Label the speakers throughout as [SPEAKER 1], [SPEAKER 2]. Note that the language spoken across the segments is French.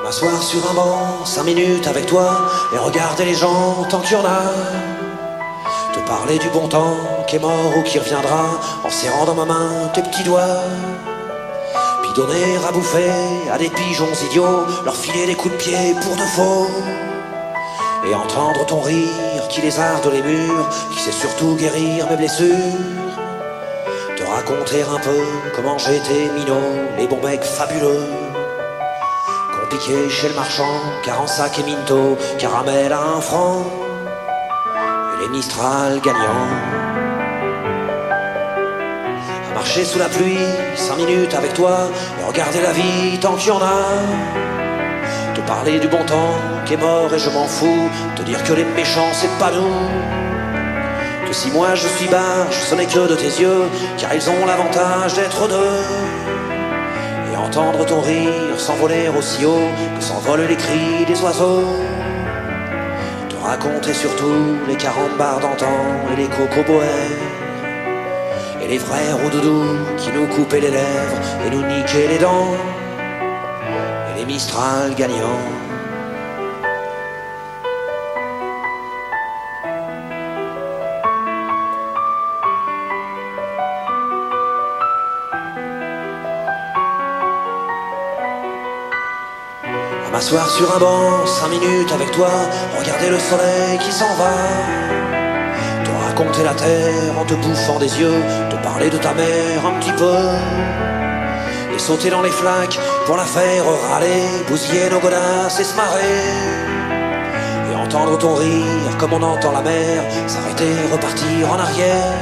[SPEAKER 1] M'asseoir sur un banc, 5 minutes avec toi, et regarder les gens tant qu'il y en a. Te parler du bon temps qui est mort ou qui reviendra, en serrant dans ma main tes petits doigts. Puis donner à bouffer à des pigeons idiots, leur filer des coups de pied pour de faux. Et entendre ton rire qui lézarde les murs, qui sait surtout guérir mes blessures. Te raconter un peu comment j'étais minot, les bons mecs fabuleux. Compliqué chez le marchand, car en sac et minto, caramel à 1 franc, et les Mistral gagnants. À marcher sous la pluie, 5 minutes avec toi, et regarder la vie tant qu'il y en a. Te parler du bon temps qui est mort et je m'en fous, te dire que les méchants c'est pas nous. Que si moi je suis barge, ce n'est que de tes yeux, car ils ont l'avantage d'être deux. Et entendre ton rire s'envoler aussi haut que s'envolent les cris des oiseaux. Te raconter surtout les 40 bars d'antan et les cocoboères, et les vrais roudoudous qui nous coupaient les lèvres et nous niquaient les dents, et les Mistral gagnants. M'asseoir sur un banc, 5 minutes avec toi, regarder le soleil qui s'en va. Te raconter la terre en te bouffant des yeux, te parler de ta mère un petit peu. Et sauter dans les flaques pour la faire râler, bousiller nos godasses et se marrer. Et entendre ton rire comme on entend la mer, s'arrêter, repartir en arrière.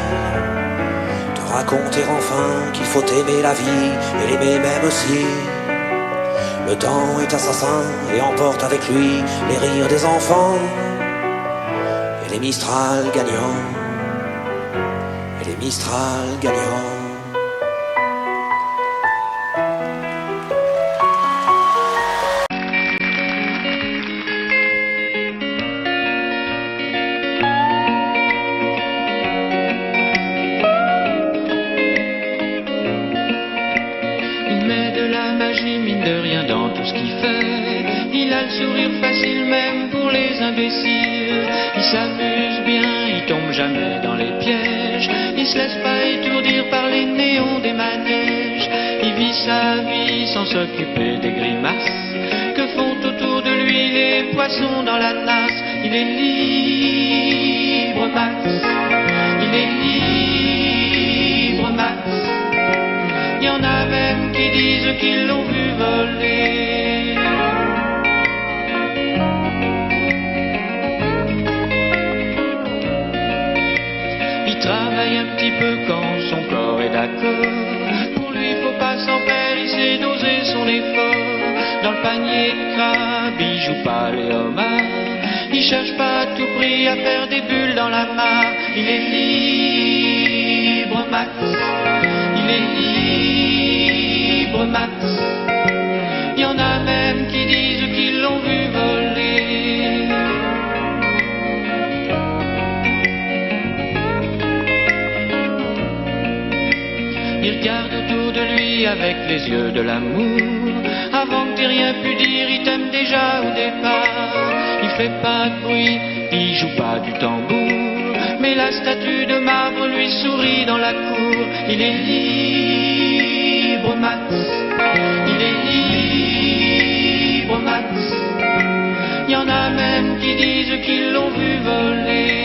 [SPEAKER 1] Te raconter enfin qu'il faut aimer la vie et l'aimer même aussi. Le temps est assassin et emporte avec lui les rires des enfants, et les Mistral gagnants, et les Mistral gagnants.
[SPEAKER 2] Il met de la magie, mine de rien, dans tout ce qu'il fait. Il a le sourire facile même pour les imbéciles. Il s'amuse bien, il tombe jamais dans les pièges. Il se laisse pas étourdir par les néons des manèges. Il vit sa vie sans s'occuper des grimaces que font autour de lui les poissons dans la nasse. Il est libre, Max. Il est libre, Max. Il y en a même qui disent qu'ils l'ont vu voler. Il travaille un petit peu quand son corps est d'accord. Pour lui, faut pas s'en faire, il sait doser son effort. Dans le panier de crabe, il joue pas les homards. Il cherche pas à tout prix à faire des bulles dans la mare. Il est libre, Max. Il est libre, Max. Il y en a même qui disent qu'ils l'ont vu voler. Il regarde autour de lui avec les yeux de l'amour. Avant que t'aies rien pu dire, il t'aime déjà au départ. Il fait pas de bruit, il joue pas du tambour, mais la statue de marbre lui sourit dans la cour. Il est libre, Max. Il est libre, Max. Il y en a même qui disent qu'ils l'ont vu voler.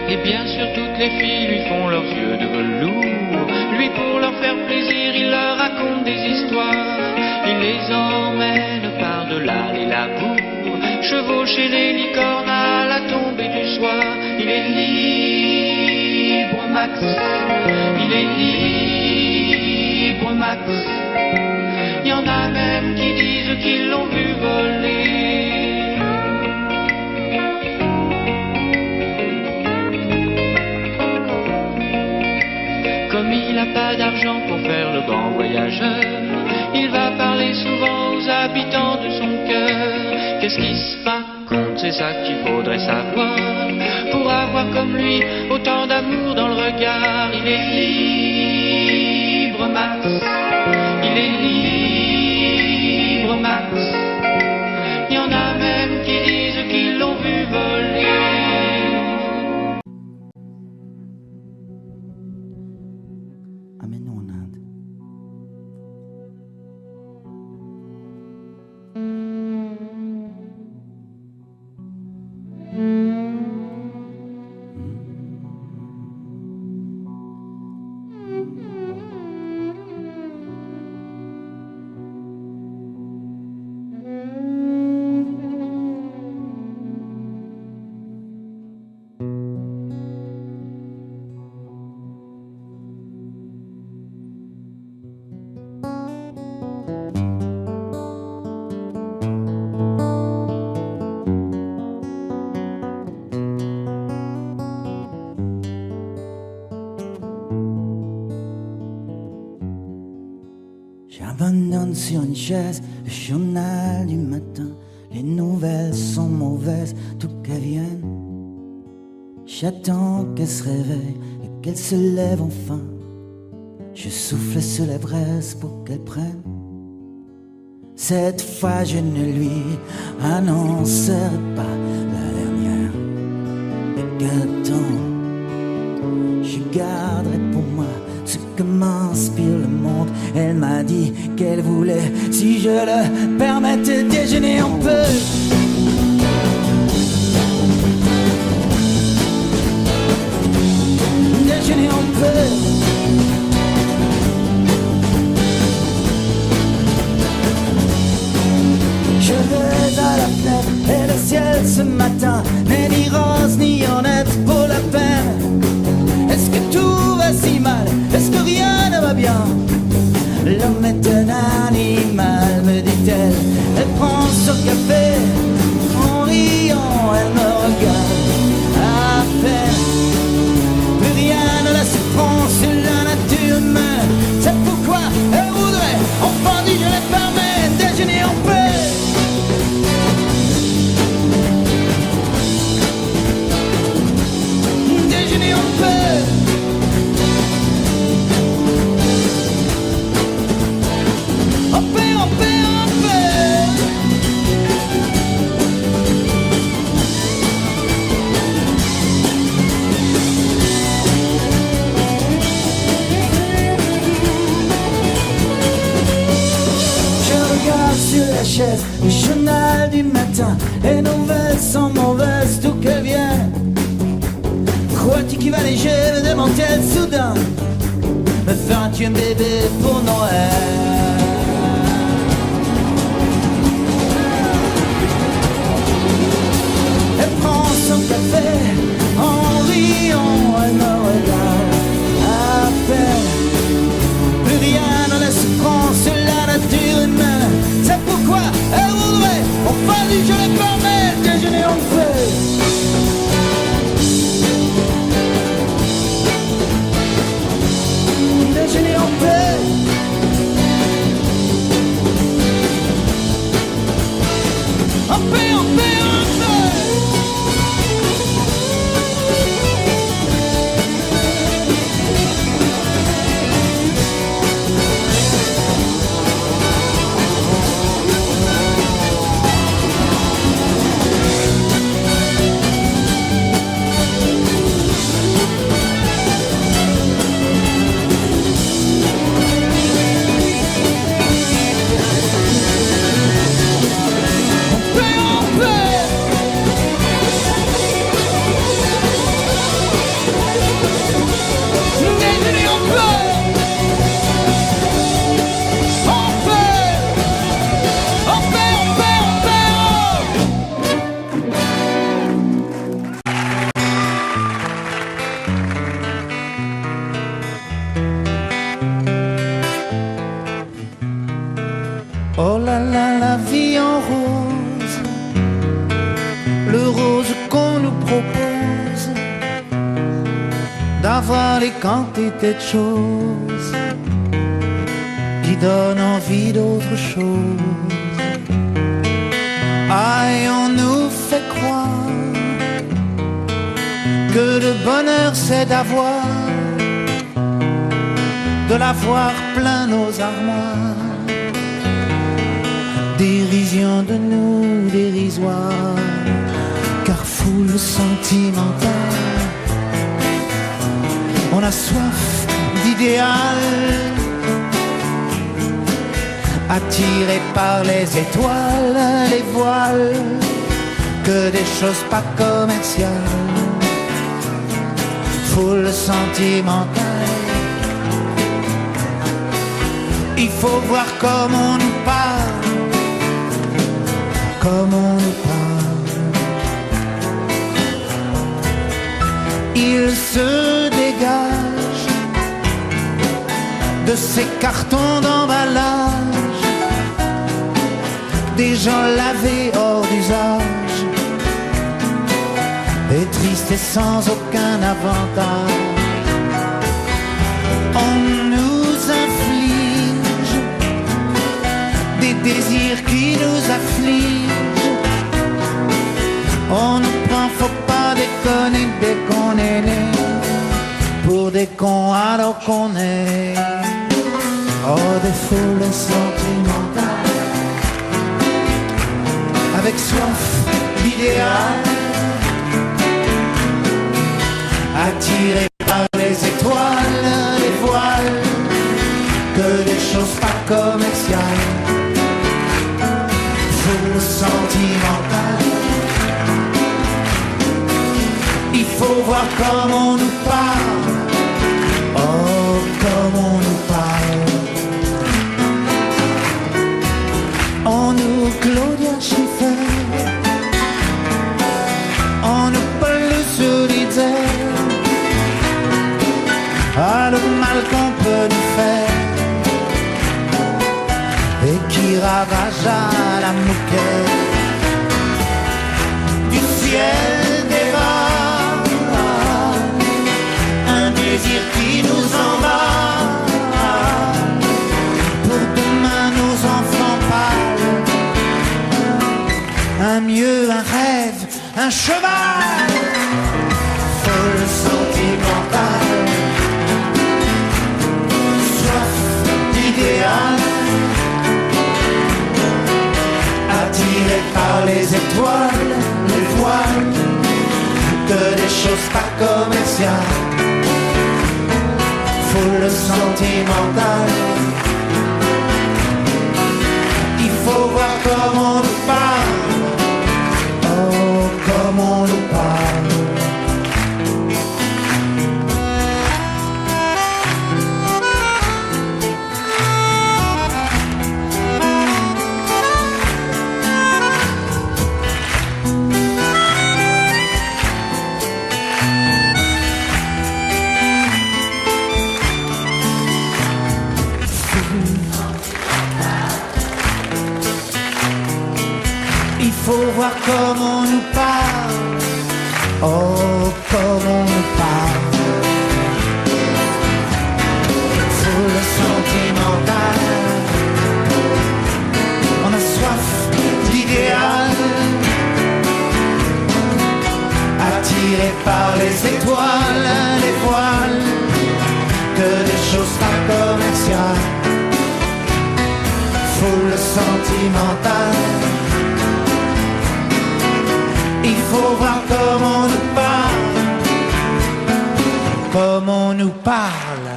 [SPEAKER 2] Et bien sûr toutes les filles lui font leurs yeux de velours. Lui pour leur faire plaisir il leur raconte des histoires. Il les emmène par-delà les labours, chevaucher les licornes à la tombée du soir. Il est libre, Max. Il est libre, Max. Il y en a même qui disent qu'ils l'ont vu voler. d'argent pour faire le grand voyageur. Il va parler souvent aux habitants de son cœur. Qu'est-ce qui se raconte, c'est ça qu'il faudrait savoir. Pour avoir comme lui autant d'amour dans le regard. Il est libre, Max. Il est libre, Max. Il y en a même qui disent qu'ils l'ont vu voler.
[SPEAKER 3] Amène-nous en Inde. J'abandonne sur une chaise le journal du matin. Les nouvelles sont mauvaises, tout qu'elles viennent. J'attends qu'elle se réveille et qu'elle se lève enfin. Je souffle sur les braises pour qu'elle prenne. Cette fois je ne lui annoncerai pas la dernière. Et quel temps je garderai pour moi ce que m'inspire le monde. Elle m'a dit qu'elle voulait, si je le permettais, déjeuner un peu. Déjeuner un peu. Je vais à la fenêtre et le ciel ce matin n'est ni rose ni honnête pour la peine. Est-ce que tout va si mal? Est-ce que rien ne va bien? L'homme est un animal, me dit-elle. Elle prend son café, en riant, elle me regarde à peine. Plus rien ne la surprend sur la nature humaine. C'est pourquoi elle voudrait, enfin dit je les permets, déjeuner en paix. Déjeuner en paix. Le journal du matin, les nouvelles sont mauvaises, d'où qu'elles viennent. Crois-tu qu'il va léger, me demande-t-elle soudain. Me feras-tu un bébé pour Noël? Elle prend son café, en riant, elle me regarde à peine. Plus rien ne laisse prendre sur la nature humaine. C'est pourquoi elle voudrait, enfin dit je les permets, déjeuner en paix. Déjeuner en paix. En paix, en paix, en paix. Oh là là, la vie en rose, le rose qu'on nous propose, d'avoir les quantités de choses qui donne envie d'autre chose. Aïe, on nous fait croire que le bonheur c'est d'avoir, de l'avoir plein nos armoires. Dérision de nous dérisoire, car foule sentimentale. On a soif d'idéal, attiré par les étoiles, les voiles, que des choses pas commerciales. Foule sentimentale, il faut voir comment on nous parle, comment on nous parle. Il se dégage de ces cartons d'emballage, des gens lavés hors d'usage, et tristes et sans aucun avantage. On nous inflige des désirs qui nous affligent. On nous prend, faut pas déconner dès qu'on est né, pour des cons alors qu'on est. Oh, des foules sentimentales, avec soif d'idéal, attirés par les étoiles, les voiles, que des choses pas commerciales. Foule sentimentale, il faut voir comment on nous parle. Oh, comme on nous parle. On nous Claudia Schiffer, on nous Paul Solidaire. Ah, le mal qu'on peut nous faire, et qui ravage à la moquette du ciel des vents, un désir qui nous emballe. Pour demain nos enfants pâles, un mieux, un rêve, un cheval. Folle sentimentale, soif d'idéal, attiré par les étoiles, les voiles, que des choses pas commerciales. Foule sentimentale, il faut voir comment on nous parle. Oh, comment on nous parle. Il faut voir comment on nous parle. Oh, comment on nous parle. Foule sentimentale, on a soif d'idéal, attiré par les étoiles, les voiles, que des choses pas commerciales. Foule sentimentale, il faut voir comment on nous parle, comment on nous parle.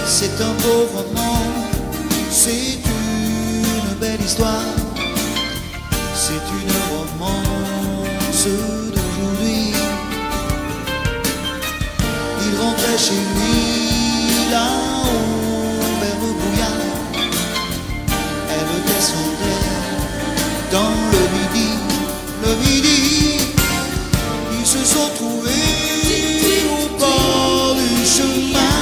[SPEAKER 4] C'est un beau roman, c'est une belle histoire, c'est une romance d'aujourd'hui. Il rentrait chez lui là-haut vers le brouillard, elle descendait dans le midi, ils se sont trouvés au bord du chemin,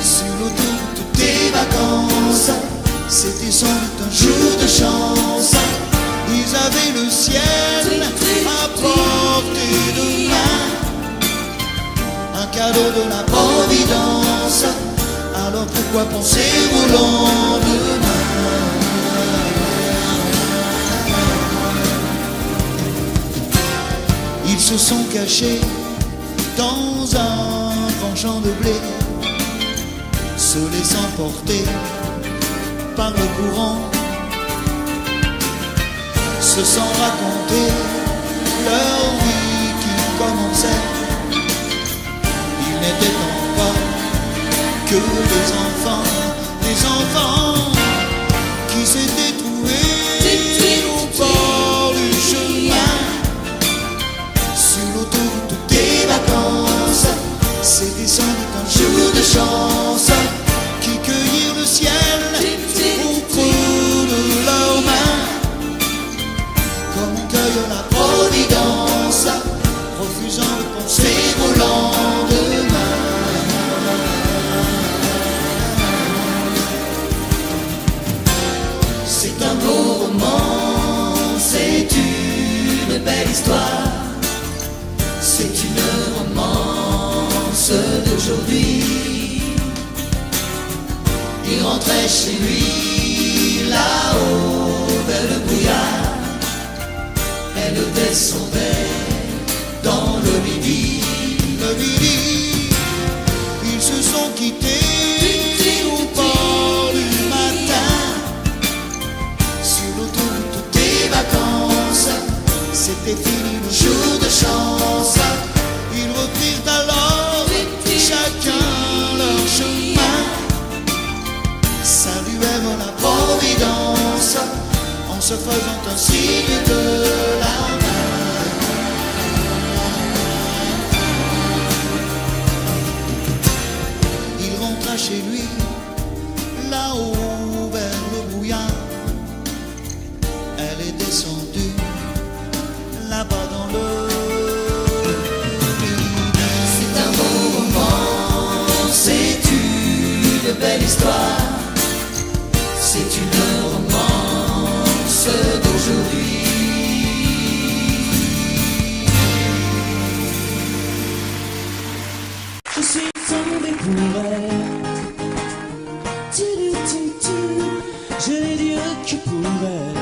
[SPEAKER 4] sur l'autoroute des vacances. C'était sans doute un jour de du ciel à portée de main, un cadeau de la providence. Alors pourquoi penser au lendemain? Ils se sont cachés dans un grand champ de blé, se laissant porter par le courant, se sont racontés leur vie qui commençait. Ils n'étaient encore que des enfants qui s'étaient trouvés au bord du chemin, sur l'autoroute des vacances. C'était sans doute un jour de chance qui cueillirent le ciel au creux de leurs mains, comme on cueille la providence, refusant de penser au lendemain. C'est un beau roman, c'est une belle histoire, c'est une romance d'aujourd'hui. Il rentrait chez lui là-haut vers le brouillard, elle descendait dans le midi. Ils se sont quittés au bord du matin, sur l'autoroute des vacances. C'était fini le jour de chance. Ils reprirent alors chacun leur chemin, saluèrent la providence en se faisant un signe de la main. Il rentra chez lui là-haut vers le brouillard, elle est descendue là-bas dans le midi. C'est un beau roman, c'est une belle histoire, c'est une romance d'aujourd'hui.
[SPEAKER 3] Je suis tombé pour elle. Je n'ai Dieu que pour elle.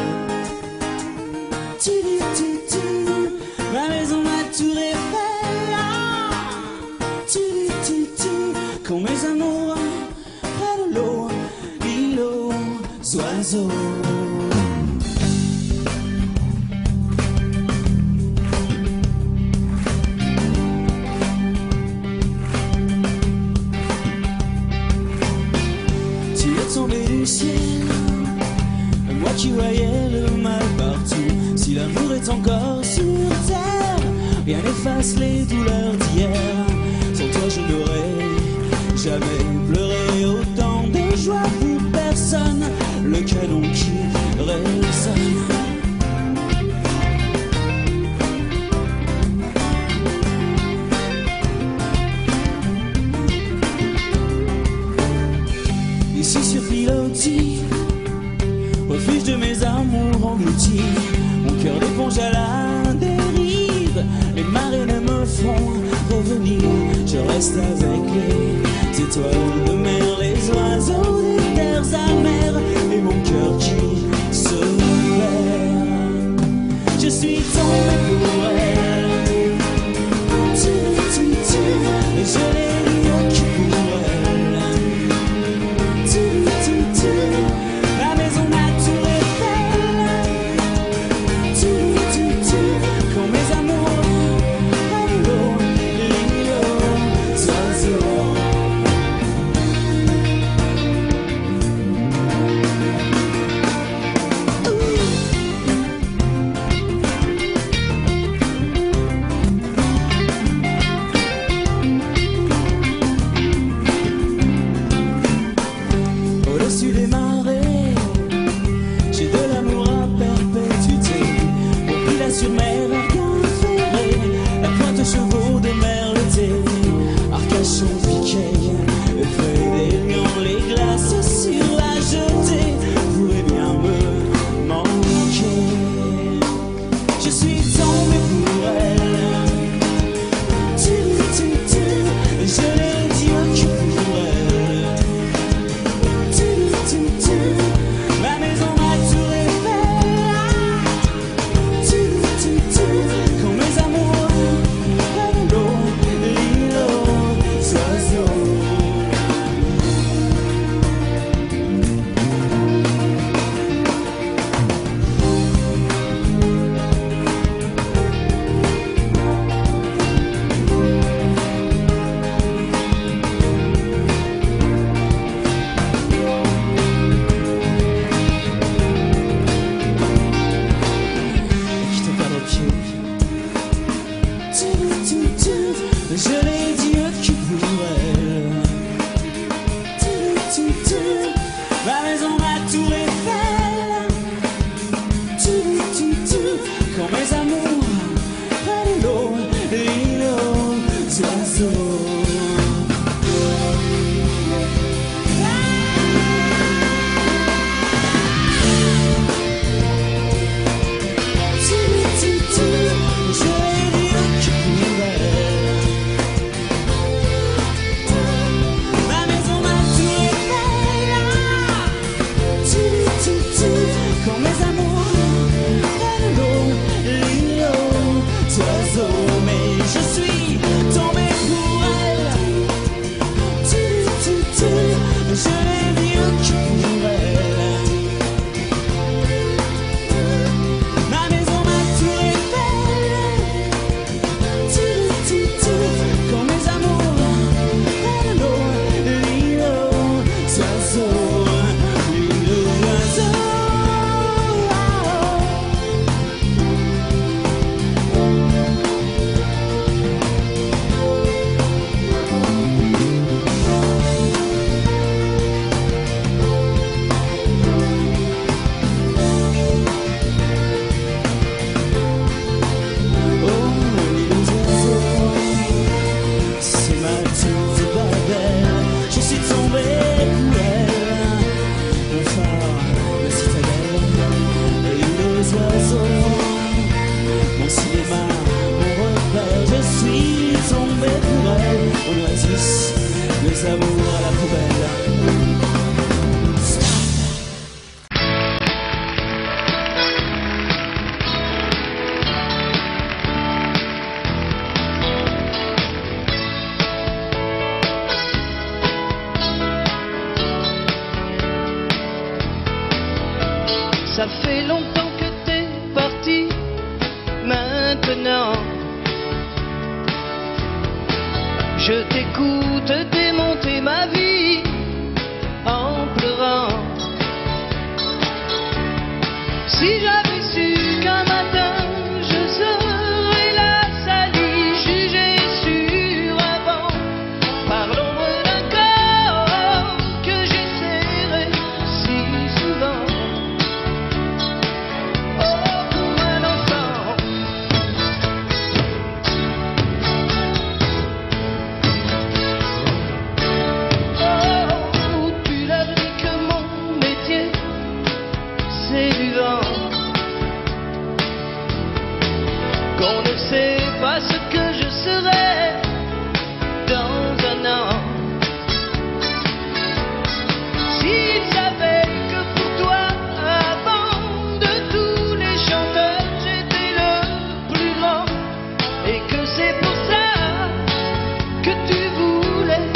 [SPEAKER 3] Ma maison, ma tour Eiffel. Quand mes amours près de l'eau, ils aux oiseaux. Tu es tombé du ciel, moi qui voyais le mal partout. Si l'amour est encore sur terre, rien n'efface les douleurs d'hier. Sans toi je n'aurais jamais pleuré autant de joie pour personne. Le canon qui résonne. Ici sur Pilotis, refuge de mes amours engloutis, mon cœur d'éponge à la dérive. Les marées ne me font revenir, je reste avec les étoiles de mer, les oiseaux des terres amères, et mon cœur qui se perd. Je suis tombé pour elle, et je l'ai rien que pour elle. La maison, ma tour Eiffel. Quand mes amours près de l'eau, les oiseaux. Au-dessus des marées, j'ai de l'amour à perpétuité. Au pila sur mer, Arcane ferré, la pointe aux chevaux de mer l'été. Arcachon piqué, effet des lions, les glaces sur la jetée pourraient bien me manquer. je suis tombé pour elle. Je l'ai dit au cul pour elle. Ma maison, ma tour Eiffel. Quand mes amours prennent l'eau, l'îlot, oiseaux. Je l'ai dit au cul pour elle. Ma maison, ma tour Eiffel. Quand mes amours prennent l'eau, l'îlot, oiseaux. Quand mes amours prennent l'eau, l'îlot, oiseaux. Mais je suis tombé pour elle. Je l'ai dit au cul pour elle. Ma maison, ma tour Eiffel. Quand mes amours prennent l'eau, l'îlot, oiseaux. Je suis tombé pour elle. Mon phare, la citadelle et les oiseaux. Mon cinéma, mon repère. Je suis tombé pour elle. On oasis, les amours à la poubelle.
[SPEAKER 5] Ça fait longtemps que t'es parti, maintenant je t'écoute démonter ma vie en pleurant. Si j'avais su qu'un matin je serais la salie jugée sur un banc par l'ombre d'un corps que j'ai serré si souvent. Qu'on ne sait pas ce que je serai dans un an. S'il savait que pour toi, avant de tous les chanteurs, j'étais le plus grand, et que c'est pour ça que tu voulais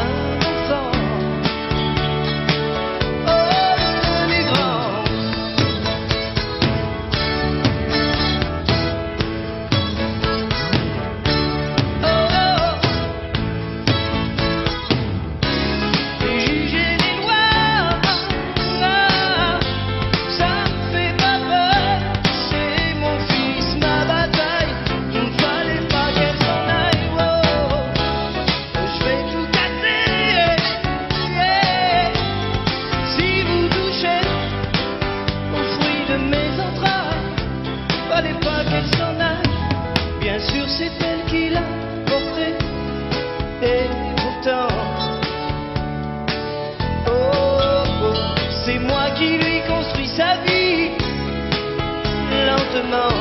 [SPEAKER 5] un enfant. Oh, les grands. C'est moi qui lui construis sa vie lentement.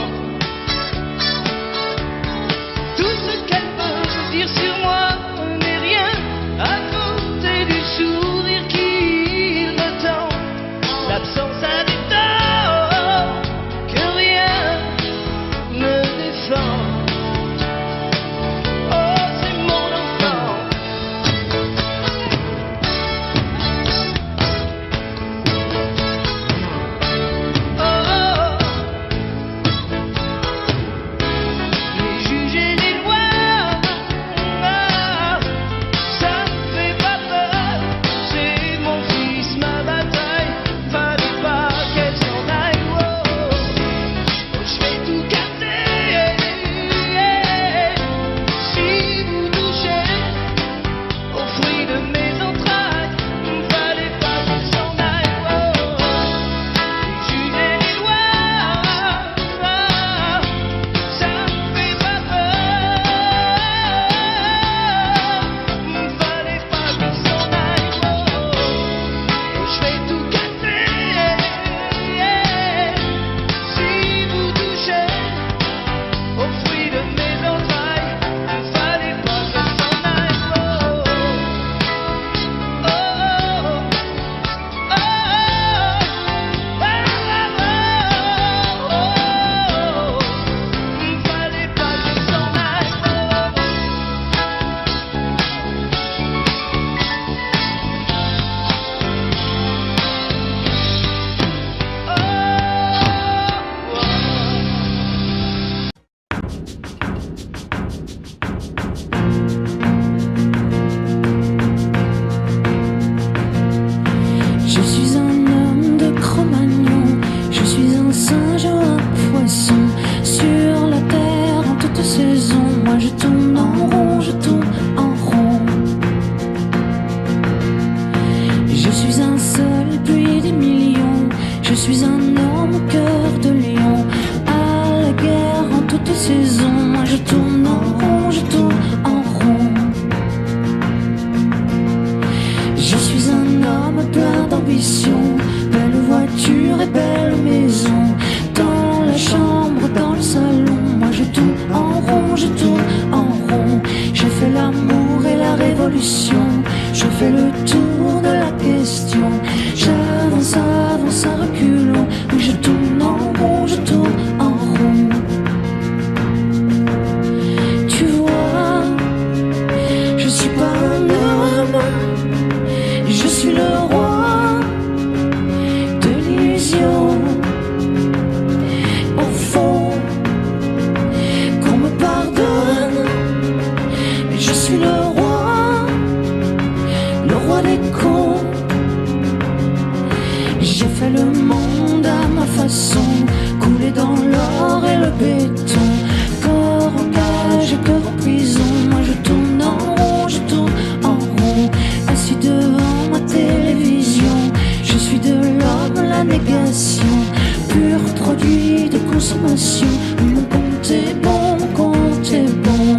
[SPEAKER 3] punition. Mon compte est bon, compte est bon.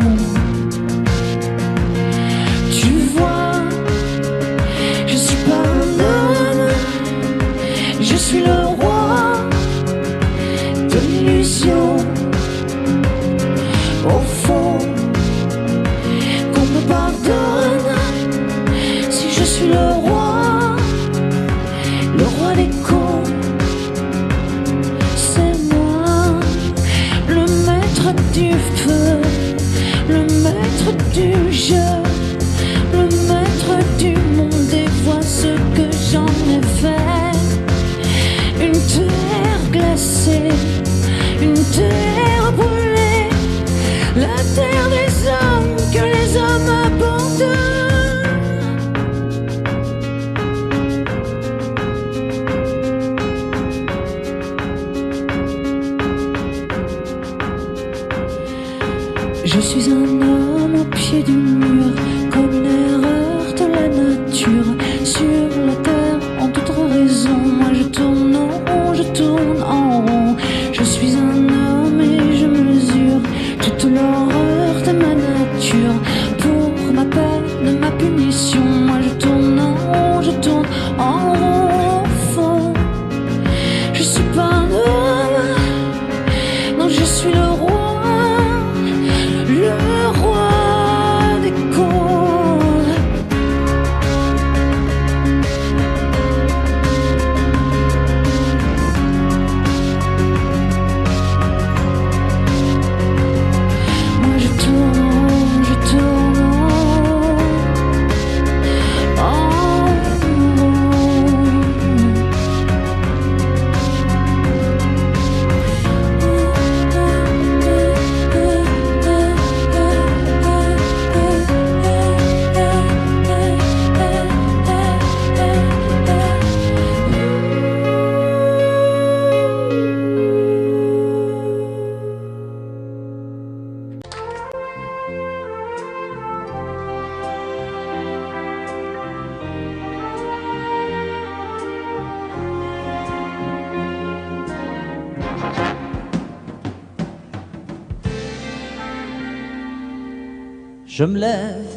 [SPEAKER 3] Tu vois, je suis pas un homme, je suis le roi de l'illusion. Au fond, qu'on me pardonne si je suis le roi des cons. C'est moi, le maître du feu, le maître du jeu, le maître du monde. Et vois ce que j'en ai fait. Une terre glacée, une terre brûlée, la terre des hommes que les hommes abandonnent. Je suis un homme au pied du mur, comme une erreur de la nature. Sur la terre, en toute raison, moi je tourne en rond, je tourne en rond. Je suis un homme et je mesure toute l'horreur de ma nature. Pour ma peine, ma punition, moi je tourne en rond, je tourne en rond. Au fond, je suis pas un homme, non je suis le roi des cons. Moi je tourne, je tourne en rond.
[SPEAKER 6] Je me lève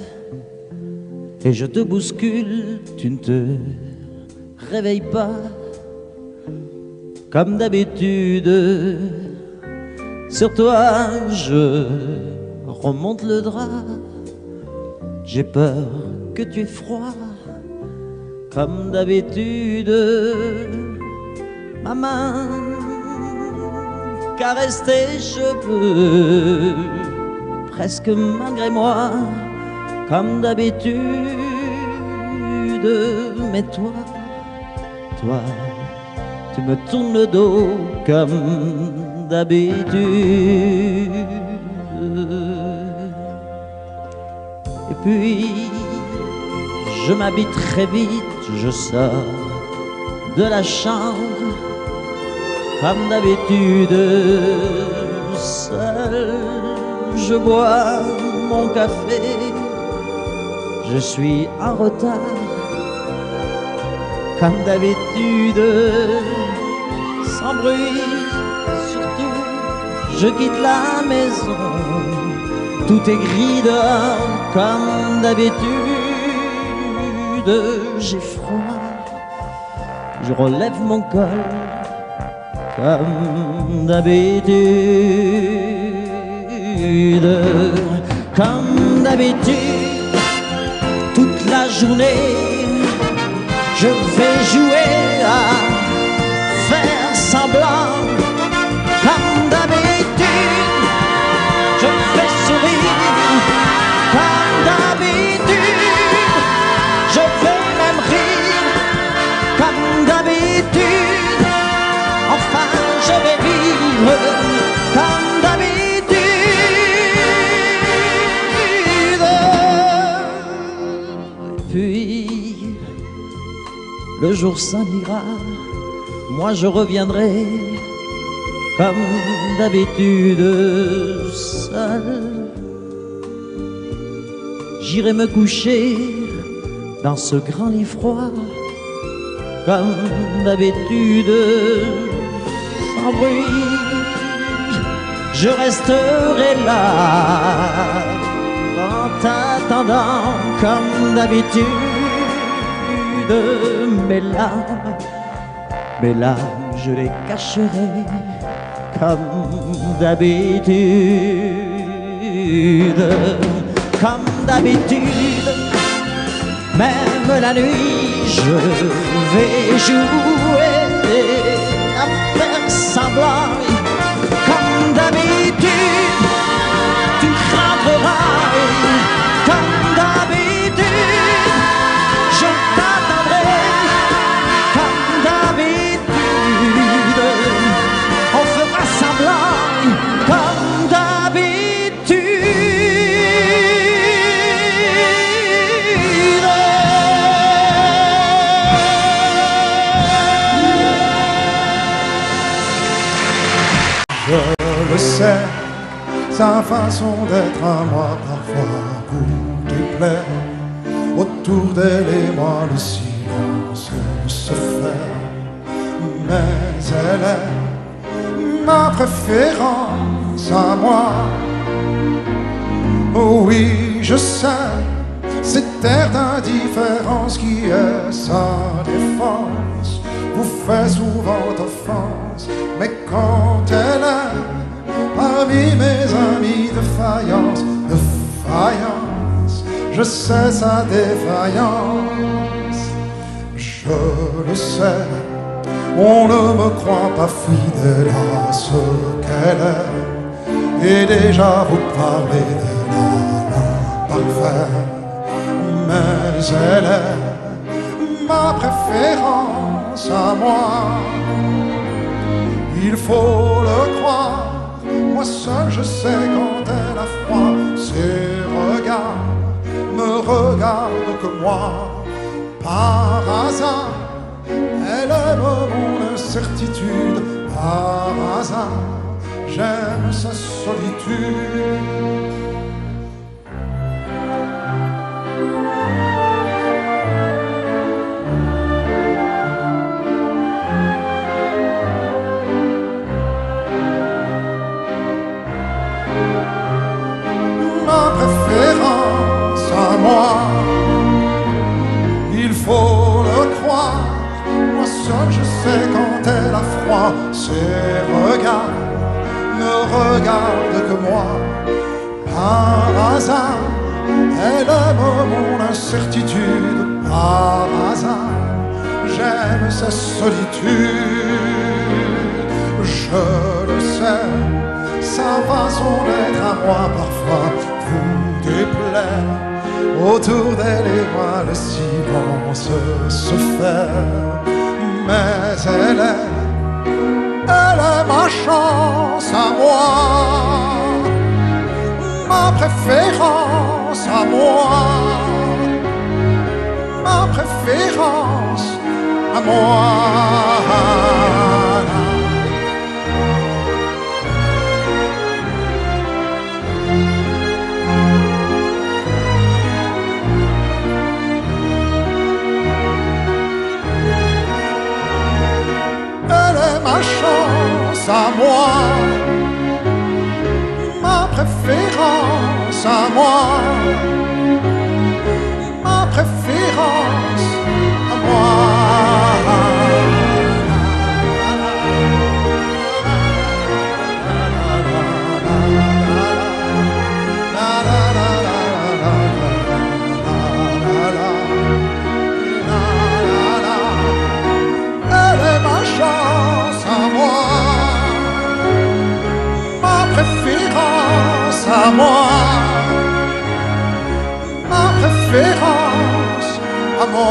[SPEAKER 6] et je te bouscule, tu ne te réveilles pas comme d'habitude. Sur toi je remonte le drap, j'ai peur que tu aies froid comme d'habitude. Ma main caresse tes cheveux, presque malgré moi, comme d'habitude. Mais toi, tu me tournes le dos comme d'habitude. Et puis, je m'habille très vite, je sors de la chambre, comme d'habitude, seul. Je bois mon café, je suis en retard, comme d'habitude, sans bruit, surtout, je quitte la maison, tout est gris dehors, comme d'habitude, j'ai froid, je relève mon col, comme d'habitude. Comme d'habitude, toute la journée, je vais jouer à faire semblant. Comme d'habitude, je fais sourire. Comme d'habitude, je vais même rire. Comme d'habitude, enfin je vais vivre. Comme d'habitude. Puis, le jour s'en ira, moi je reviendrai, comme d'habitude, seul. J'irai me coucher dans ce grand lit froid, comme d'habitude, sans bruit. je resterai là en t'attendant comme d'habitude. Mes larmes, je les cacherai comme d'habitude. Comme d'habitude, même la nuit, je vais jouer à faire semblant. Comme d'habitude, tu rentreras. Comme d'habitude, je t'attendrai. Comme d'habitude, on fera semblant. Comme d'habitude.
[SPEAKER 7] Je le sais, sa façon d'être à moi parfois vous déplaît. Autour d'elle et moi le silence se fait. Mais elle est ma préférence à moi. Oh oui, je sais, cette air d'indifférence qui est sa défense vous fait souvent offense. Mais quand elle est parmi mes amis de faïence, je sais sa défaillance. Je le sais, on ne me croit pas fidèle à ce qu'elle est. Et déjà vous parlez de l'imparfait. Mais elle est ma préférence à moi. Il faut le croire, moi seul je sais quand elle a froid. Ses regards me regardent que moi. Par hasard, elle aime mon incertitude. Par hasard, j'aime sa solitude. Il faut le croire, moi seul je sais quand elle a froid. Ses regards ne regardent que moi. Par hasard, elle aime mon incertitude. Par hasard, j'aime sa solitude. Je le sais, sa façon d'être à moi parfois vous déplaît. Autour d'elle et moi le silence se fait. Mais elle est ma chance à moi, ma préférence à moi, ma préférence à moi. Ma chance à moi, ma préférence à moi, ma préférence à moi. À moi, ma préférence à moi.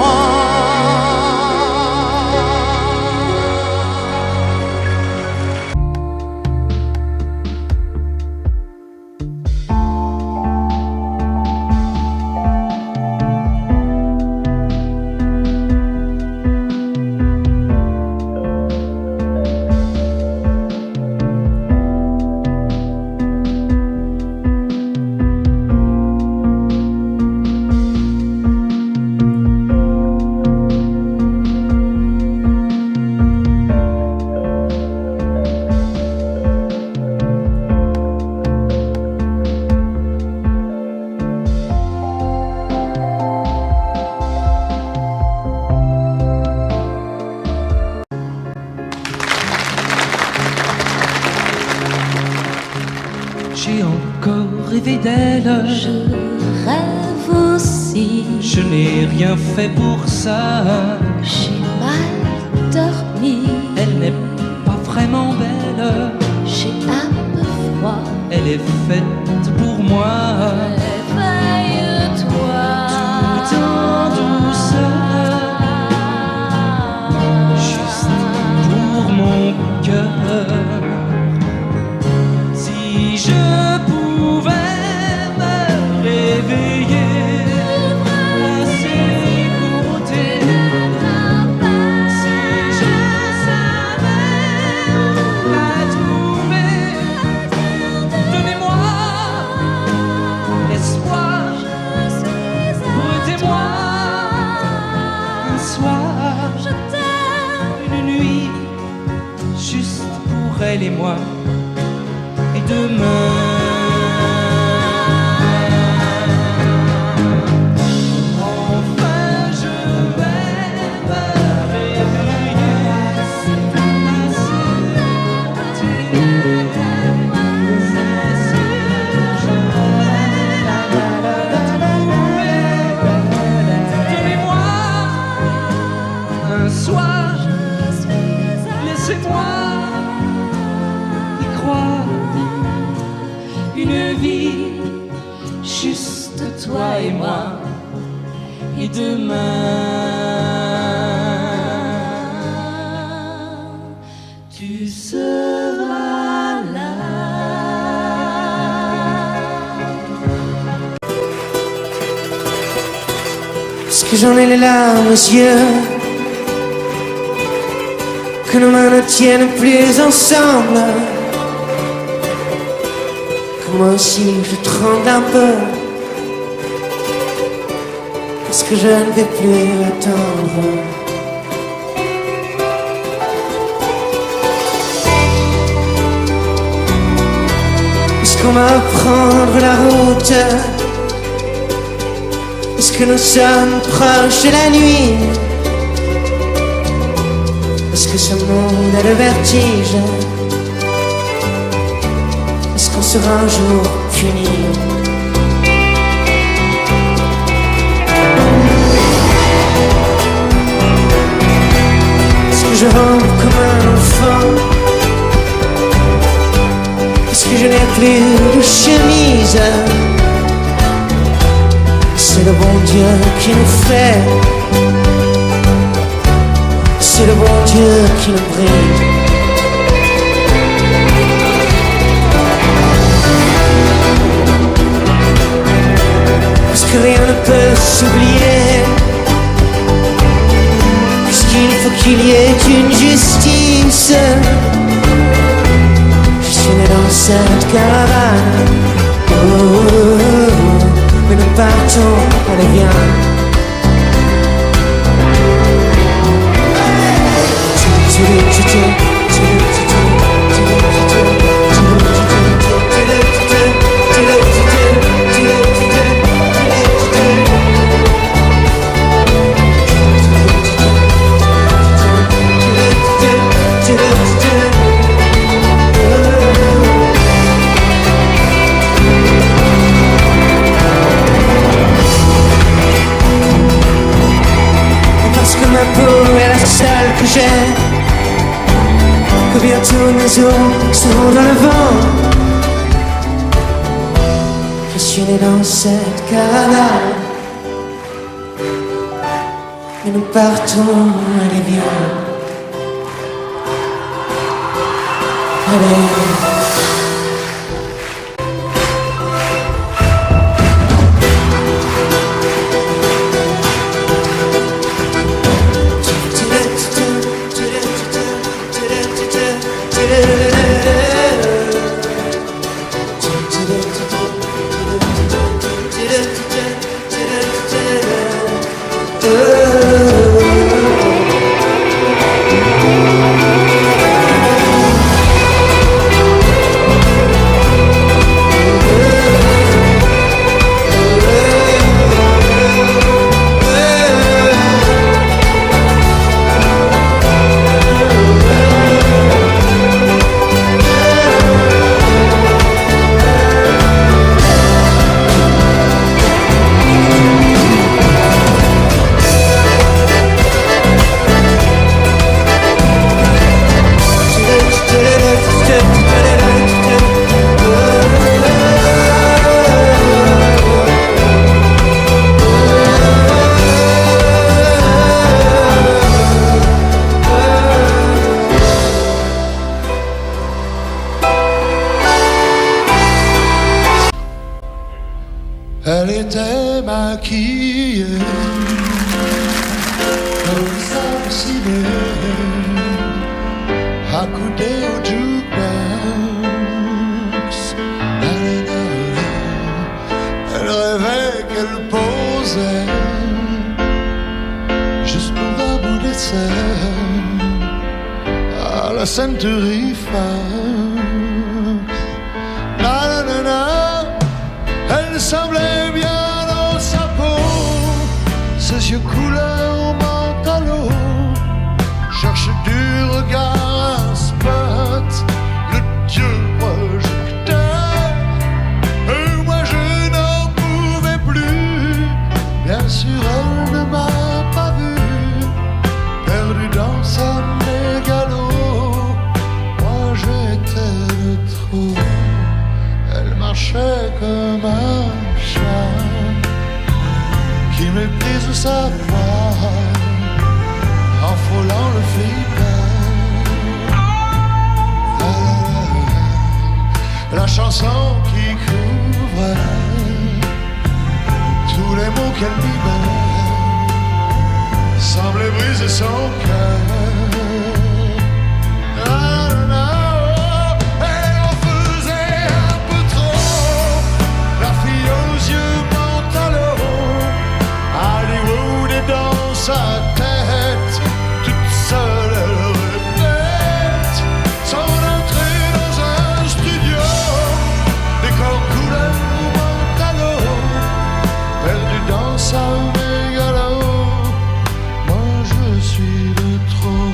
[SPEAKER 6] J'ai encore rêvé d'elle.
[SPEAKER 8] Je rêve aussi.
[SPEAKER 6] Je n'ai rien fait pour ça.
[SPEAKER 8] J'ai mal dormi.
[SPEAKER 6] Elle n'est pas vraiment belle.
[SPEAKER 8] J'ai un peu froid.
[SPEAKER 6] Elle est faite pour moi.
[SPEAKER 8] Réveille-toi.
[SPEAKER 6] Tout en douceur. Juste pour mon cœur. Si je pouvais me réveiller à ses côtés, si je savais la trouver, donnez-moi l'espoir, prêtez-moi un soir, une nuit, juste pour elle et moi. Et demain, enfin je vais me réveiller à ses côtés. C'est sûr, je vais la trouver. Donnez-moi un soir, laissez-moi y croire. Une vie, juste toi et moi. Et demain, tu seras là.
[SPEAKER 3] Parce que j'en ai les larmes aux yeux, que nos mains ne tiennent plus ensemble. Moi aussi je tremble un peu, parce que je ne vais plus attendre. Est-ce qu'on va prendre la route? Est-ce que nous sommes proches de la nuit? Est-ce que ce monde a le vertige? Est-ce qu'on sera un jour fini? Est-ce que je rampe comme un enfant? Est-ce que je n'ai plus de chemise? C'est le bon Dieu qui nous fait, c'est le bon Dieu qui nous brille. Parce que rien ne peut s'oublier, puisqu'il faut qu'il y ait une justice. Je suis né dans cette caravane, oh, oh, oh, mais nous partons, allez viens. Parce que ma peau est la seule que j'ai, que bientôt mes os seront dans le vent. Je suis né dans cette caravane, et nous partons, allez viens. Allez.
[SPEAKER 4] était maquillée comme ça ciné, accoudée au jukebox. Elle rêvait qu'elle posait juste pour un bout d'essai à la Century Fox. Elle semblait bien dans sa peau, ses yeux couleur mentalo, cherche du regard un spot, le dieu projecteur. Et moi je n'en pouvais plus, bien sûr elle ne m'a pas vu, perdu dans sa mégalo. Moi j'étais de trop. Elle marchait comme un chat qui méprise sa voix en frôlant le flipper. La chanson qui couvre tous les mots qu'elle libère semblait briser son cœur. Sa tête, toute seule, elle répète son entrée dans un studio, décor couleur mentalo, perdu dans sa mégalo. Moi je suis de trop.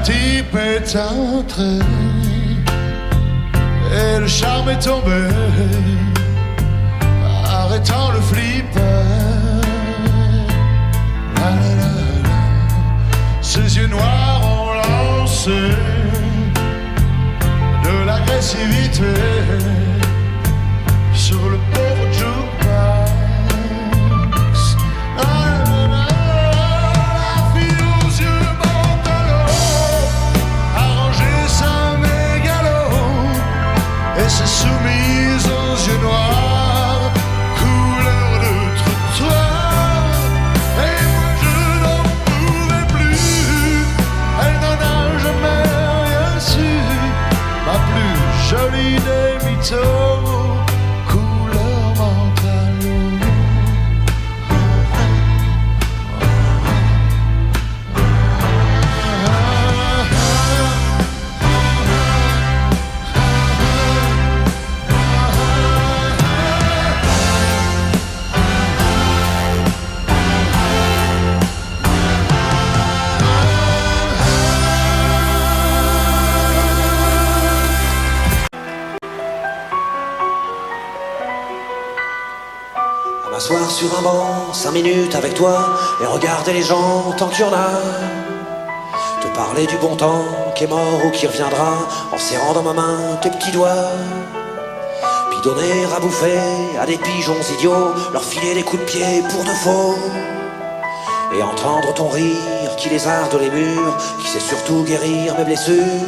[SPEAKER 4] Type est entré et le charme est tombé, arrêtant le flipper. Ses yeux noirs ont lancé de l'agressivité sur le pauvre jukebox. Et s'est soumise aux yeux noirs, couleur de trottoir. Et moi je n'en pouvais plus, elle n'en a jamais rien su. Ma plus jolie des mythos, couleur mentalo.
[SPEAKER 1] M'asseoir sur un banc, 5 minutes avec toi, et regarder les gens tant qu'il y en a. Te parler du bon temps qui est mort ou qui reviendra, en serrant dans ma main tes petits doigts. Puis donner à bouffer à des pigeons idiots, leur filer des coups de pied pour de faux. Et entendre ton rire qui lézarde les murs, qui sait surtout guérir mes blessures.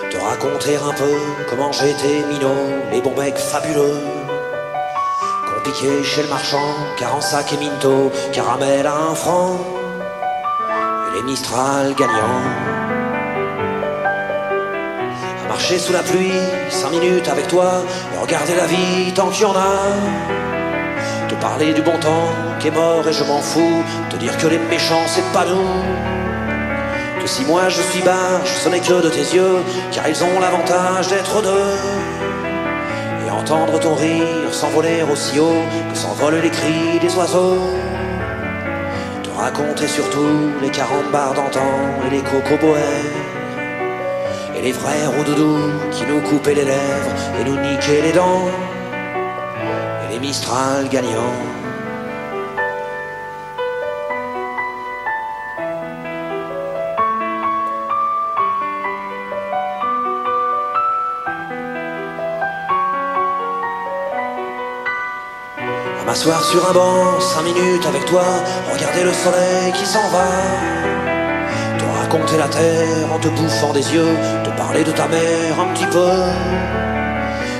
[SPEAKER 1] Te raconter un peu comment j'étais minot, les bons mecs fabuleux. Piqué chez le marchand, car en sac et minto, caramel à 1 franc, et les Mistral gagnants. À marcher sous la pluie, 5 minutes avec toi, et regarder la vie tant qu'il y en a. Te parler du bon temps qui est mort et je m'en fous, te dire que les méchants c'est pas nous. Que si moi je suis barge, ce n'est que de tes yeux, car ils ont l'avantage d'être deux. Entendre ton rire s'envoler aussi haut que s'envolent les cris des oiseaux. Te raconter surtout les 40 bars d'antan et les cocoboères et les vrais roudoudous qui nous coupaient les lèvres et nous niquaient les dents et les Mistral gagnants. M'asseoir sur un banc, 5 minutes avec toi, regarder le soleil qui s'en va, te raconter la terre en te bouffant des yeux, te parler de ta mère un petit peu,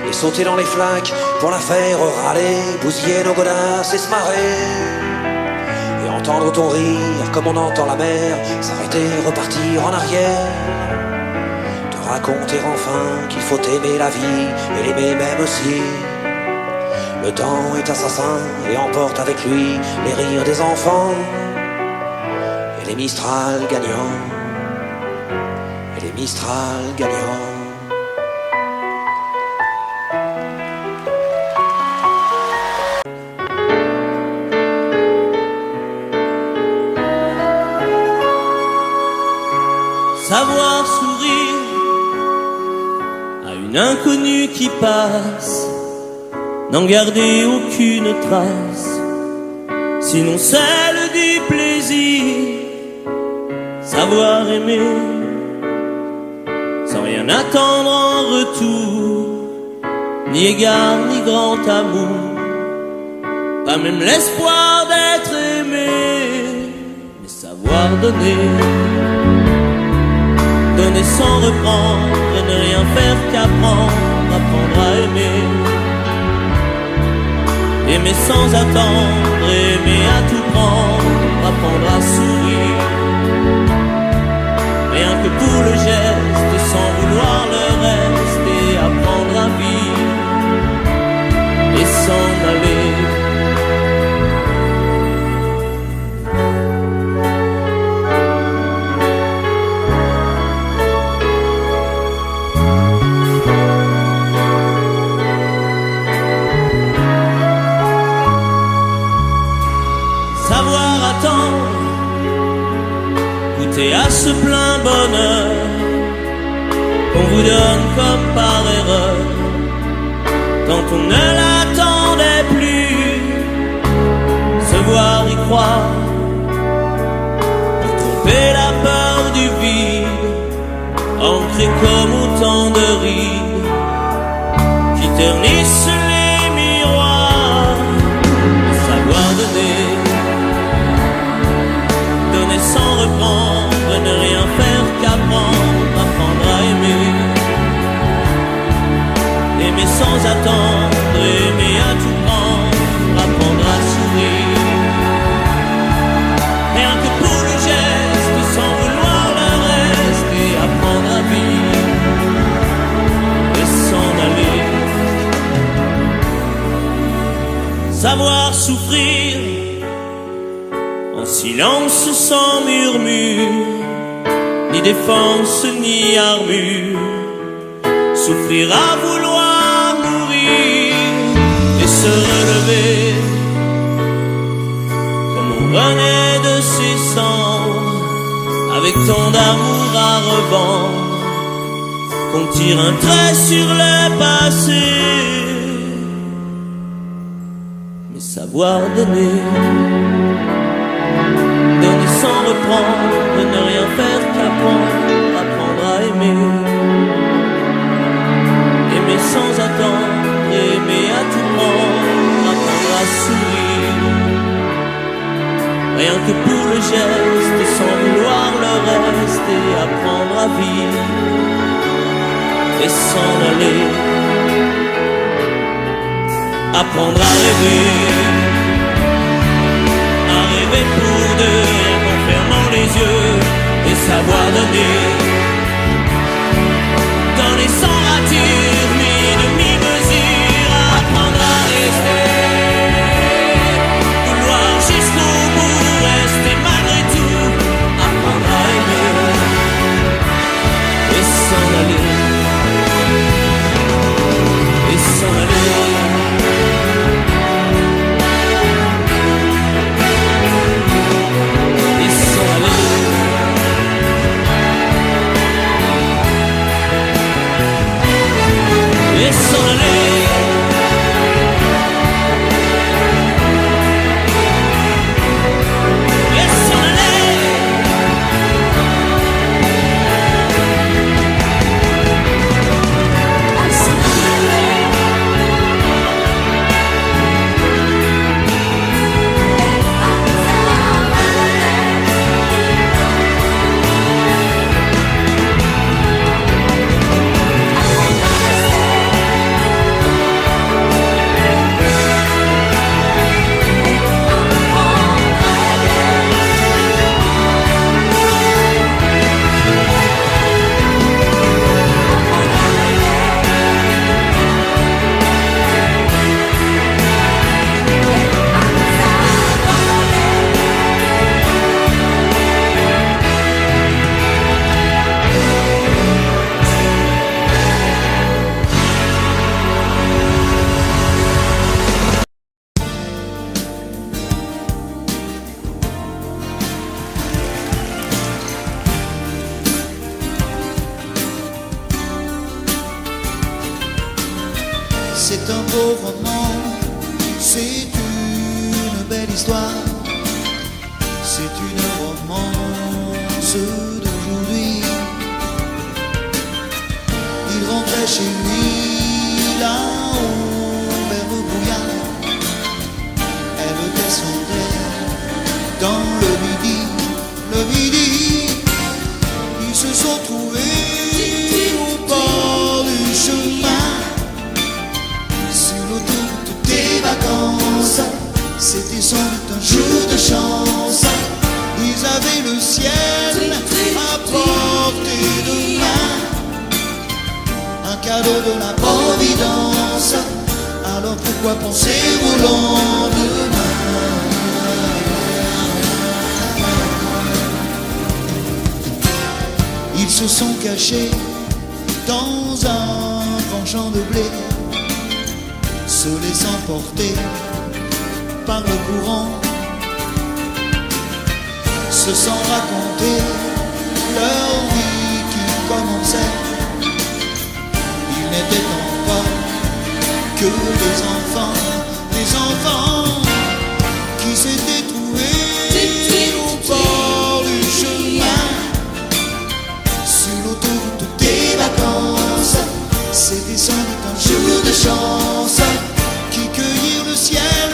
[SPEAKER 1] et sauter dans les flaques pour la faire râler, bousiller nos godasses et se marrer, et entendre ton rire comme on entend la mer, s'arrêter, repartir en arrière, te raconter enfin qu'il faut aimer la vie et l'aimer même aussi. Le temps est assassin et emporte avec lui les rires des enfants et les Mistral gagnants, et les Mistral gagnants.
[SPEAKER 9] Savoir sourire à une inconnue qui passe, n'en garder aucune trace, sinon celle du plaisir. Savoir aimer sans rien attendre en retour, ni égard ni grand amour, pas même l'espoir d'être aimé, mais savoir donner, donner sans reprendre et ne rien faire qu'apprendre, apprendre à aimer. Aimer sans attendre, aimer à tout prendre, apprendre à sourire. Rien que pour le geste, sans vouloir le reste, et apprendre à vivre, et s'en aller. Goûter à ce plein bonheur qu'on vous donne comme par erreur, quand on ne l'attendait plus. Se voir y croire, pour tromper la peur du vide, ancré comme autant de rides qui ternissent les miroirs. Savoir donner, donner sans reprendre, ne rien faire qu'apprendre, apprendre à aimer. Aimer sans attendre, aimer à tout prendre, apprendre à sourire. Rien que pour le geste, sans vouloir le reste, et apprendre à vivre, et s'en aller. Savoir souffrir en silence sans murmure, ni défense ni armure. Souffrir à vouloir mourir et se relever comme on renaît de ses cendres, avec tant d'amour à revendre qu'on tire un trait sur le passé. Mais savoir donner, donner sans reprendre, ne rien faire qu'apprendre, apprendre à aimer. Aimer sans attendre, aimer à tout prendre, apprendre à sourire. Rien que pour le geste, sans vouloir le reste, et apprendre à vivre, et s'en aller. Apprendre à rêver, pour deux, rien qu'en fermant les yeux, et savoir donner, donner sans rature, ni demi-mesure, apprendre à rester, vouloir jusqu'au bout, rester malgré tout, apprendre à aimer, et s'en aller, et s'en aller.
[SPEAKER 4] C'est un beau roman, c'est une belle histoire, c'est une romance d'aujourd'hui. Il rentrait chez lui là-haut vers le brouillard, elle descendait dans le midi, ils se sont trouvés au bord du chemin, sur l'autoroute des vacances. C'était sans doute un jour de chance, ils avaient le ciel à portée de main, un cadeau de la Providence. Alors pourquoi penser au lendemain? Ils se sont cachés dans un grand champ de blé, se laissant porter par le courant, se sont racontés leur vie qui commençait. Ils n'étaient encore que des enfants qui s'étaient trouvés au bord du chemin, sur l'autoroute des vacances. C'était sans doute un jour de chance, qui cueillirent le ciel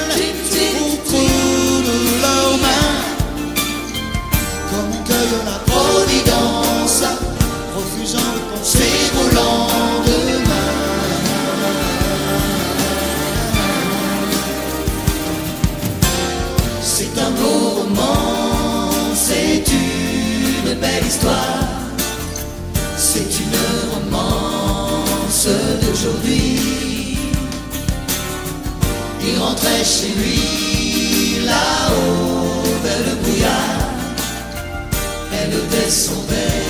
[SPEAKER 4] au creux de leurs mains, comme on cueille la Providence, refusant de penser au lendemain. C'est un beau roman, c'est une belle histoire, c'est une romance d'aujourd'hui. Il rentrait chez lui là-haut vers le brouillard, elle descendait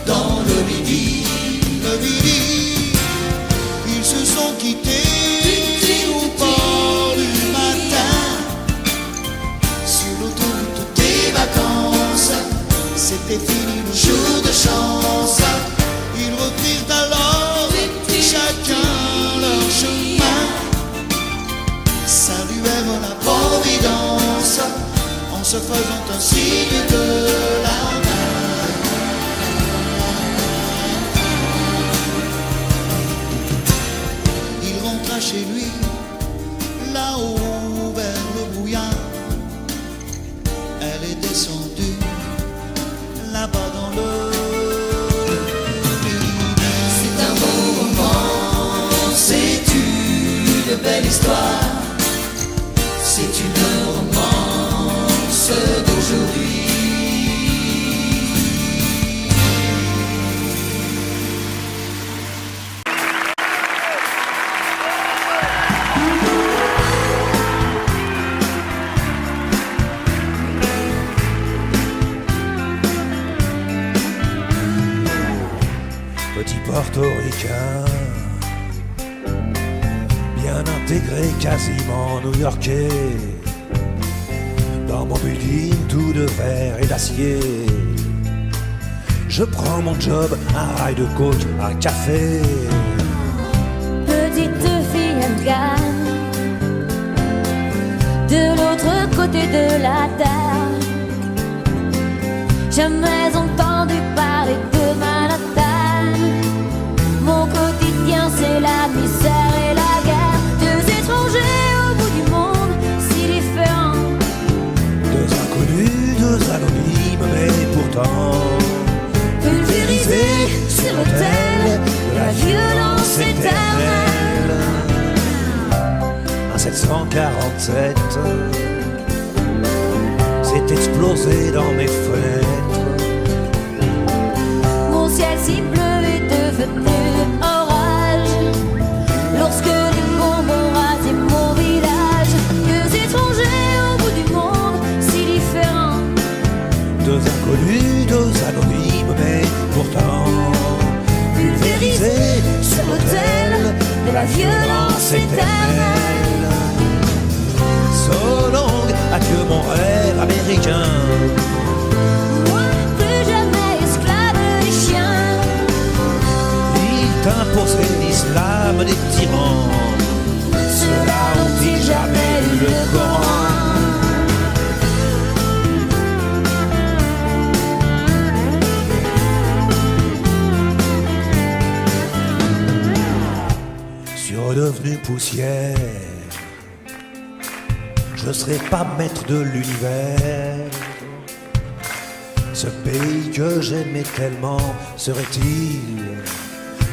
[SPEAKER 4] dans le midi. Ils se sont quittés au bord du matin, sur l'autoroute des vacances. C'était fini le jour de chance. Ils reprirent alors chacun leur chemin, saluèrent la Providence en se faisant un signe de la main. Il rentra chez lui là-haut vers le brouillard, elle est descendue là-bas dans le midi. C'est un beau roman, c'est une belle histoire, c'est une romance d'aujourd'hui.
[SPEAKER 1] Petit portoricain, bien intégré, quasiment new-yorkais, dans mon building tout de verre et d'acier. Je prends mon job, un rail de coke, un café.
[SPEAKER 8] Petite fille afghane, de l'autre côté de la terre, jamais entendu parler de Manhattan. Mon quotidien c'est la misère et la guerre, deux étrangers au bout du monde, si différents.
[SPEAKER 1] Deux inconnus, deux anonymes, mais pourtant
[SPEAKER 8] pulvérisés sur l'autel de la violence éternelle.
[SPEAKER 1] Un 747 s'est explosé dans mes fenêtres.
[SPEAKER 8] Mon ciel si bleu est devenu orage lorsque les bombes ont rasé mon village. Deux étrangers au bout du monde, si différents.
[SPEAKER 1] Deux inconnus, deux anonymes, mais pourtant
[SPEAKER 8] pulvérisés sur l'autel de la violence éternelle.
[SPEAKER 1] So long, adieu mon rêve américain.
[SPEAKER 8] Moi, plus jamais esclave des chiens.
[SPEAKER 1] Il t'imposait l'islam des tyrans. redevenu poussière. Je ne serai pas maître de l'univers. Ce pays que j'aimais tellement serait-il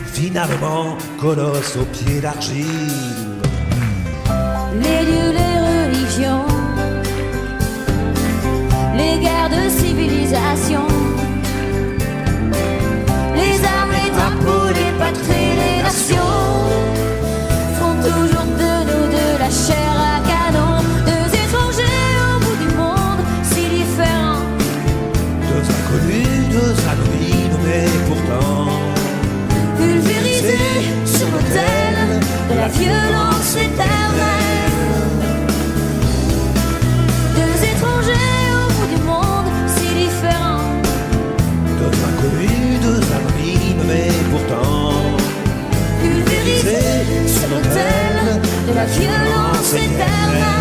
[SPEAKER 1] finalement colosse aux pieds d'argile?
[SPEAKER 8] Les dieux, les religions, les guerres de civilisation, les armes, les drapeaux, les patries, les nations font toujours de nous de la chair à canon. Deux étrangers au bout du monde, si différents.
[SPEAKER 1] Deux inconnus, deux anonymes, mais pourtant
[SPEAKER 8] pulvérisés sur l'autel de la violence éternelle. Deux étrangers au bout du monde, si différents.
[SPEAKER 1] deux inconnus, deux anonymes, mais pourtant
[SPEAKER 8] Pulvérisés sur l'autel de la violence éternelle.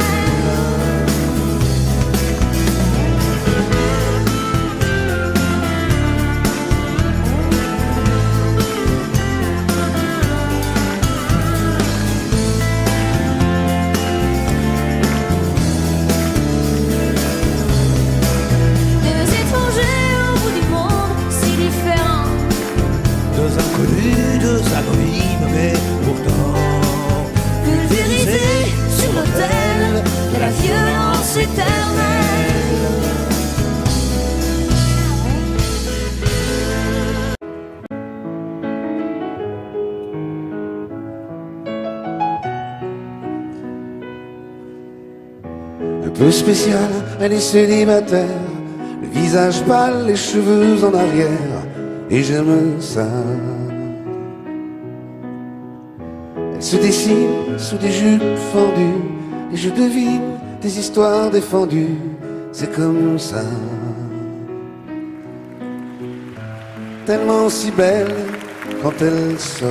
[SPEAKER 8] Deux étrangers au bout du monde, si différents.
[SPEAKER 1] deux inconnus, deux anonymes, mais pourtant
[SPEAKER 8] Pulvérisés sur l'autel de la violence éternelle.
[SPEAKER 10] Un peu spéciale, elle est célibataire, le visage pâle, les cheveux en arrière, et j'aime ça. Elle se dessine sous des jupes fendues, et je devine des histoires défendues, c'est comme ça. Tellement si belle quand elle sort,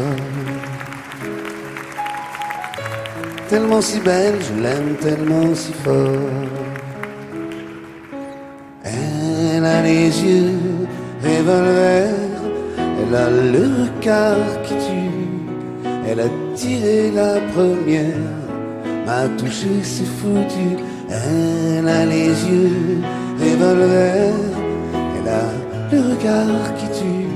[SPEAKER 10] tellement si belle, je l'aime tellement si fort. Elle a les yeux revolver, elle a le regard qui tue, elle a tiré la première, m'a touché, c'est foutu. Elle a les yeux revolver, elle a le regard qui tue,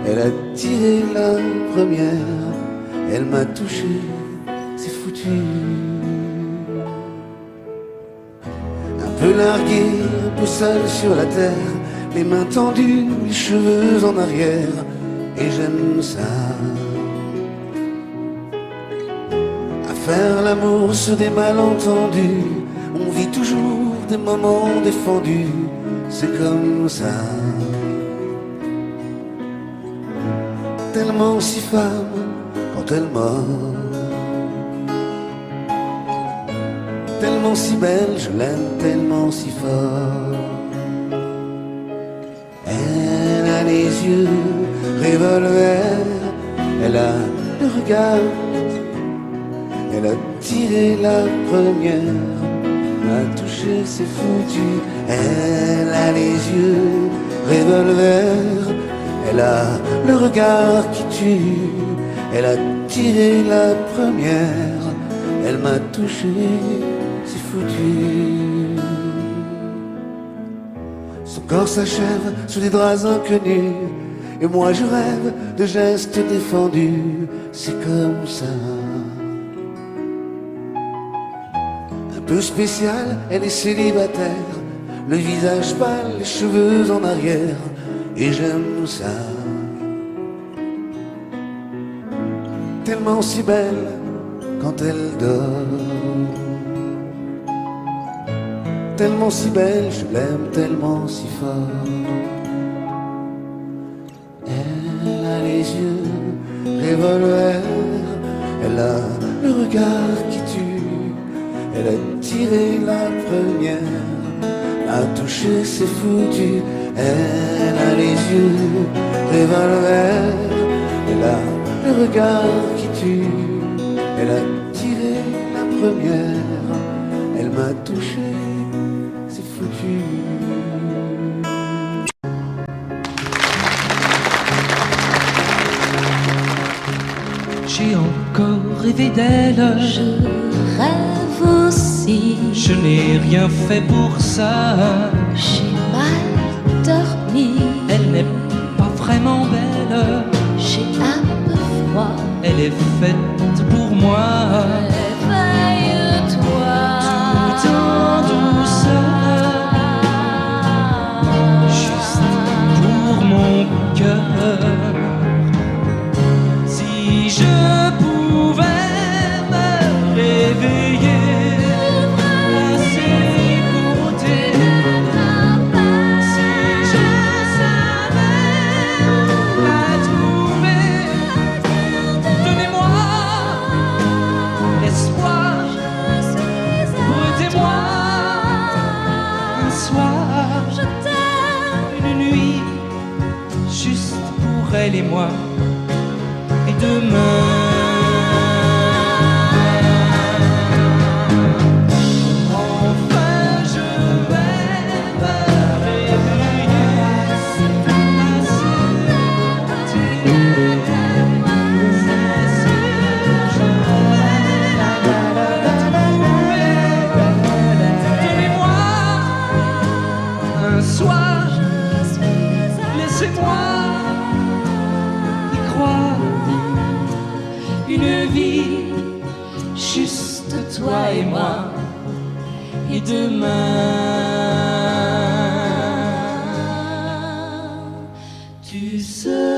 [SPEAKER 10] elle a tiré la première, elle m'a touché, c'est foutu. Un peu largué, un peu seul sur la terre, les mains tendues, les cheveux en arrière, et j'aime ça. À faire l'amour sur des malentendus, on vit toujours des moments défendus, c'est comme ça. Tellement si femme quand elle mord, tellement si belle, je l'aime tellement si fort. Elle a les yeux revolver, elle a le regard, elle a tiré la première, m'a touché, c'est foutu. Elle a les yeux revolver, elle a le regard qui tue, elle a tiré la première, elle m'a touché, c'est foutu. Son corps s'achève sous des draps inconnus, et moi je rêve de gestes défendus, c'est comme ça. Un peu spéciale, elle est célibataire, le visage pâle, les cheveux en arrière, et j'aime ça. Tellement si belle quand elle dort, tellement si belle, je l'aime tellement si fort. Elle a les yeux revolver, elle a le regard qui tue, elle a tiré la première, m'a touché, c'est foutu. Elle a les yeux revolver, elle a le regard qui tue, elle a tiré la première, elle m'a touché, c'est foutu.
[SPEAKER 11] J'ai encore
[SPEAKER 6] rêver d'elle.
[SPEAKER 8] Je rêve aussi.
[SPEAKER 6] Je n'ai rien fait pour ça.
[SPEAKER 8] J'ai mal dormi.
[SPEAKER 6] Elle n'est pas vraiment belle.
[SPEAKER 8] J'ai un peu froid.
[SPEAKER 6] Elle est faite pour moi.
[SPEAKER 8] Réveille-toi.
[SPEAKER 6] Tout en douceur. Juste pour mon cœur. Si je pouvais me réveiller à ses côtés, si je savais la trouver, donnez-moi l'espoir, prêtez-moi un soir,
[SPEAKER 8] Je t'aime.
[SPEAKER 6] une nuit, juste pour elle et moi. Et demain, enfin je vais me réveiller à ses côtés. C'est sûr, je vais la trouver. Donnez-moi un soir, laissez-moi y croire. Une vie, juste toi et moi. Et demain, tu seras.